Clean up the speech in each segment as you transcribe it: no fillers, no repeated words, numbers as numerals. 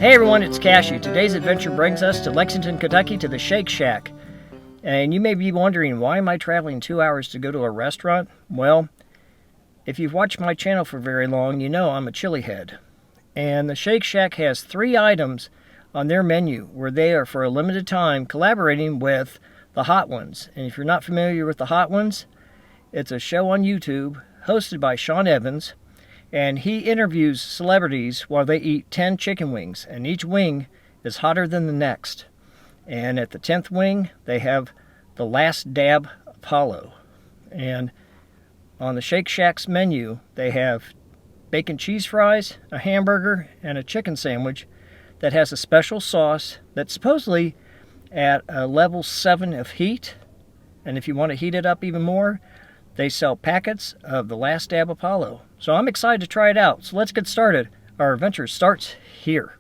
Hey everyone, it's Cashew. Today's adventure brings us to Lexington, Kentucky to the Shake Shack. And you may be wondering, why am I traveling 2 hours to go to a restaurant? Well, if you've watched my channel for very long, you know I'm a chili head. And the Shake Shack has 3 items on their menu where they are for a limited time collaborating with the Hot Ones. And if you're not familiar with the Hot Ones, it's a show on YouTube hosted by Sean Evans. And he interviews celebrities while they eat 10 chicken wings, and each wing is hotter than the next. And at the 10th wing, they have the Last Dab Apollo. And on the Shake Shack's menu, they have bacon cheese fries, a hamburger, and a chicken sandwich that has a special sauce that's supposedly at a level 7 of heat. And if you want to heat it up even more, they sell packets of the Last Dab Apollo. So I'm excited to try it out. So let's get started. Our adventure starts here.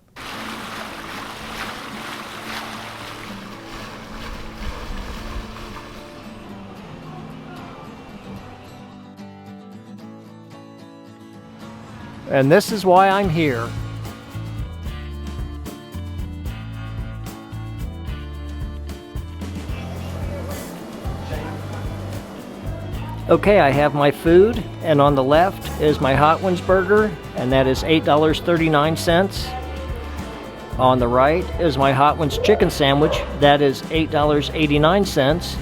And this is why I'm here. Okay, I have my food, and on the left is my Hot Ones burger, and that is $8.39. On the right is my Hot Ones chicken sandwich, that is $8.89.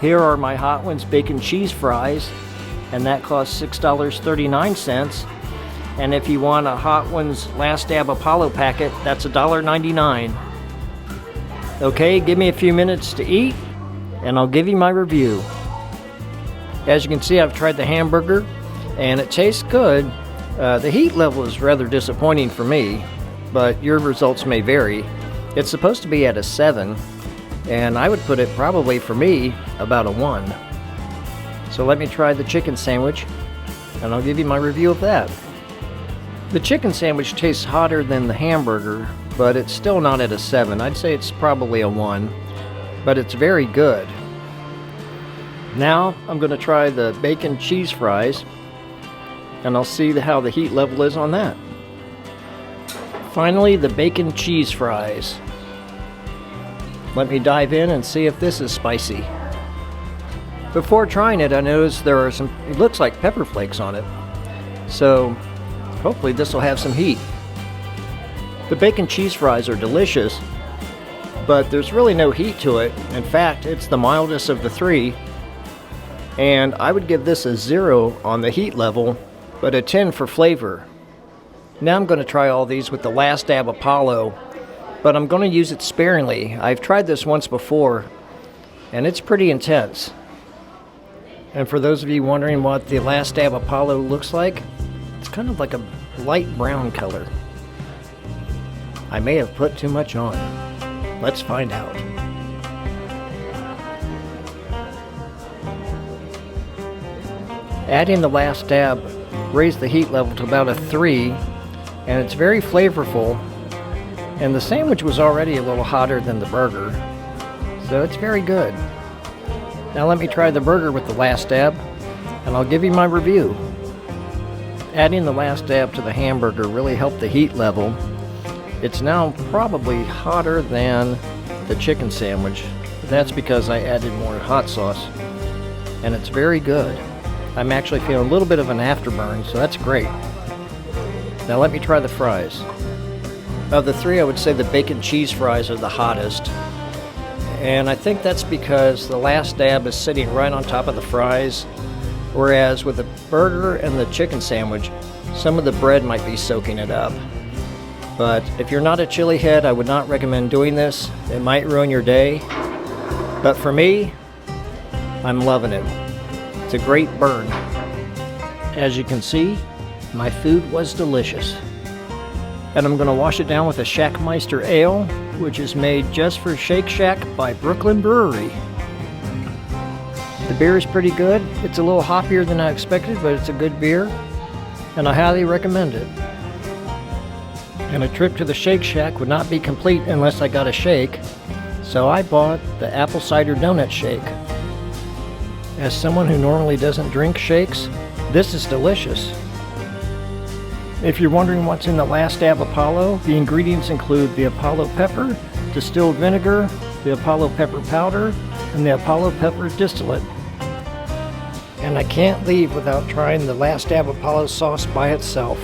Here are my Hot Ones bacon cheese fries, and that costs $6.39. And if you want a Hot Ones Last Dab Apollo packet, that's $1.99. Okay, give me a few minutes to eat, and I'll give you my review. As you can see, I've tried the hamburger, and it tastes good. The heat level is rather disappointing for me, but your results may vary. It's supposed to be at a 7, and I would put it probably, for me, about a 1. So let me try the chicken sandwich, and I'll give you my review of that. The chicken sandwich tastes hotter than the hamburger, but it's still not at a 7. I'd say it's probably a 1, but it's very good. Now I'm going to try the bacon cheese fries, and I'll see how the heat level is on that. Finally, the bacon cheese fries. Let me dive in and see if this is spicy. Before trying it, I noticed there are some, it looks like pepper flakes on it. So hopefully this will have some heat. The bacon cheese fries are delicious, but there's really no heat to it. In fact, it's the mildest of the 3. And I would give this a 0 on the heat level, but a 10 for flavor. Now I'm going to try all these with the Last Dab Apollo, but I'm going to use it sparingly. I've tried this once before, and it's pretty intense. And for those of you wondering what the Last Dab Apollo looks like, it's kind of like a light brown color. I may have put too much on. Let's find out. Adding the Last Dab raised the heat level to about a 3, and it's very flavorful, and the sandwich was already a little hotter than the burger, so it's very good. Now let me try the burger with the Last Dab, and I'll give you my review. Adding the Last Dab to the hamburger really helped the heat level. It's now probably hotter than the chicken sandwich, but that's because I added more hot sauce, and it's very good. I'm actually feeling a little bit of an afterburn, so that's great. Now let me try the fries. Of the 3, I would say the bacon cheese fries are the hottest. And I think that's because the Last Dab is sitting right on top of the fries, whereas with the burger and the chicken sandwich, some of the bread might be soaking it up. But if you're not a chili head, I would not recommend doing this. It might ruin your day. But for me, I'm loving it. It's a great burn. As you can see, my food was delicious. And I'm going to wash it down with a Shackmeister Ale, which is made just for Shake Shack by Brooklyn Brewery. The beer is pretty good. It's a little hoppier than I expected, but it's a good beer, and I highly recommend it. And a trip to the Shake Shack would not be complete unless I got a shake, so I bought the apple cider donut shake. As someone who normally doesn't drink shakes, this is delicious. If you're wondering what's in the last dab Apollo, the ingredients include the Apollo pepper, distilled vinegar, the Apollo pepper powder, and the Apollo pepper distillate. And I can't leave without trying the last dab Apollo sauce by itself.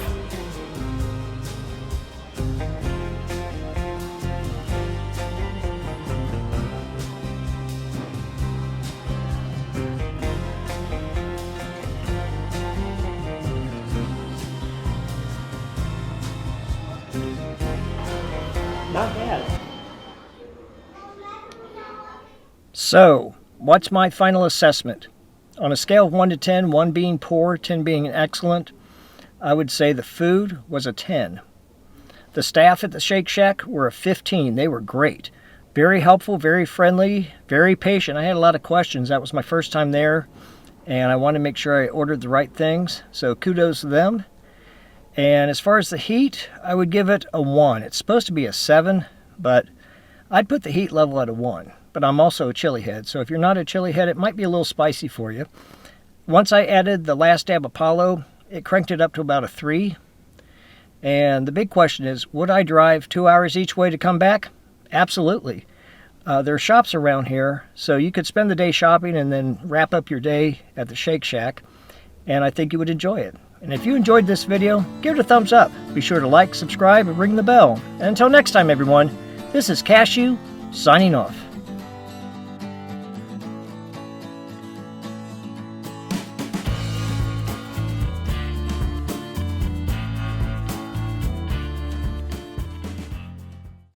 Not bad. So, what's my final assessment? On a scale of 1 to 10, 1 being poor, 10 being excellent, I would say the food was a 10. The staff at the Shake Shack were a 15. They were great. Very helpful, very friendly, very patient. I had a lot of questions. That was my first time there, and I wanted to make sure I ordered the right things. So kudos to them. And as far as the heat, I would give it a 1. It's supposed to be a 7, but I'd put the heat level at a 1. But I'm also a chili head, so if you're not a chili head, it might be a little spicy for you. Once I added the last dab Apollo, it cranked it up to about a 3. And the big question is, would I drive 2 hours each way to come back? Absolutely. There are shops around here, so you could spend the day shopping and then wrap up your day at the Shake Shack, and I think you would enjoy it. And if you enjoyed this video, give it a thumbs up. Be sure to like, subscribe, and ring the bell. And until next time, everyone, this is Cashew, signing off.